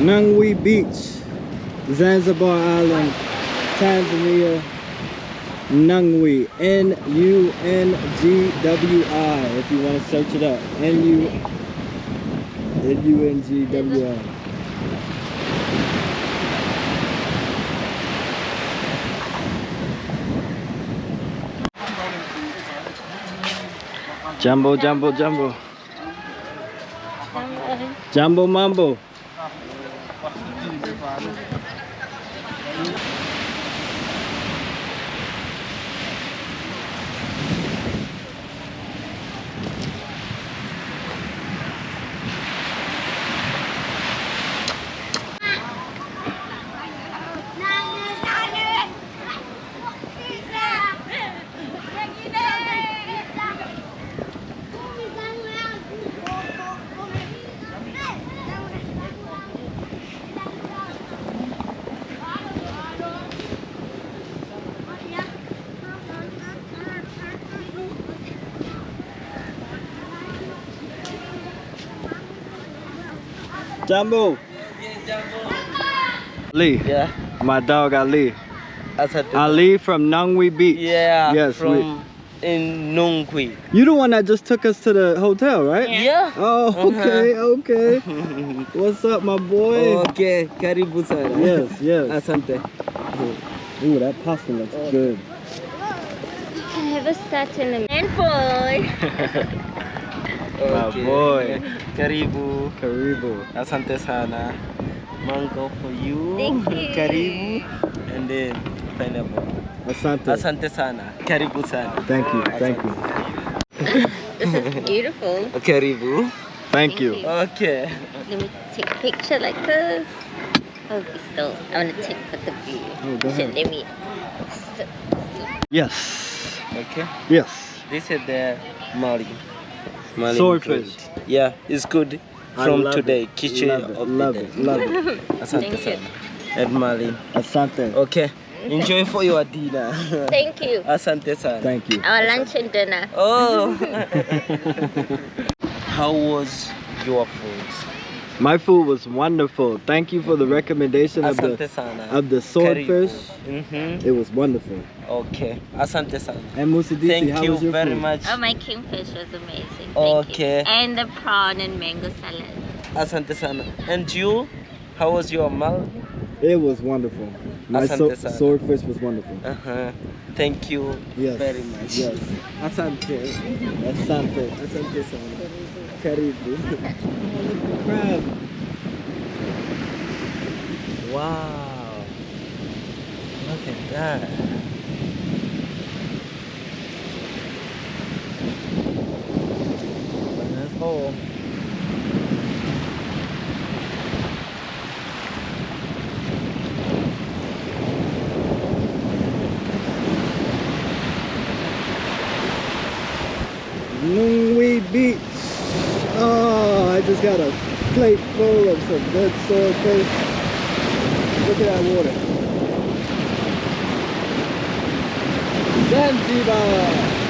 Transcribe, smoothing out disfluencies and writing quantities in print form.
Nungwi Beach, Zanzibar Island, Tanzania. Nungwi, N-U-N-G-W-I, if you want to search it up. N-U-N-G-W-I. Jumbo, jumbo, jumbo. Jumbo mambo. Jumbo. Ali. Yeah. My dog Ali. Asante. Ali from Nungwi Beach. Yeah. Yes. From in Nungwi. You the one that just took us to the hotel, right? Yeah. Oh, okay, okay. What's up, my boy? Okay. Karibu sana. Yes, yes. Asante. Ooh, that pasta looks good. You can have a sat in the man boy. My boy. Karibu. Karibu. Asante sana. Mango for you. Thank you. Karibu. And then pineapple. Asante. Asante sana. Karibu sana. Thank you, thank you. This is beautiful. Karibu. Thank you. Okay. Let me take a picture like this. Oh, still, I want to take for the view. Oh, go ahead. Let me. Yes. Okay. Yes. This is the Mali. Mali Swordfish. grilled. Yeah, it's good. I From love today, it. kitchen Love it, of love the it, day. love it. Asante Thank you. sana. And Mali. Asante. Okay. Enjoy for your dinner. Thank you. Asante sana. Thank you. Our lunch and dinner. Oh. How was your food? My food was wonderful. Thank you for the recommendation of Asante the sana. swordfish. Mm-hmm. It was wonderful. Okay. Asante sana. And Musidisi, Thank how you was your very food? much. Oh, my kingfish was amazing. Thank Okay. you. And the prawn and mango salad. Asante sana. And you? How was your meal? It was wonderful. My Asante sana. swordfish was wonderful. Uh-huh. Thank you Yes. very much. Yes. Asante. Asante. Asante sana. Karibu. Crab. Wow. Look at that. Let's go. Nungwi Beach. Oh, I just got a plate full of some good swordfish. Look at that water. Zanzibar.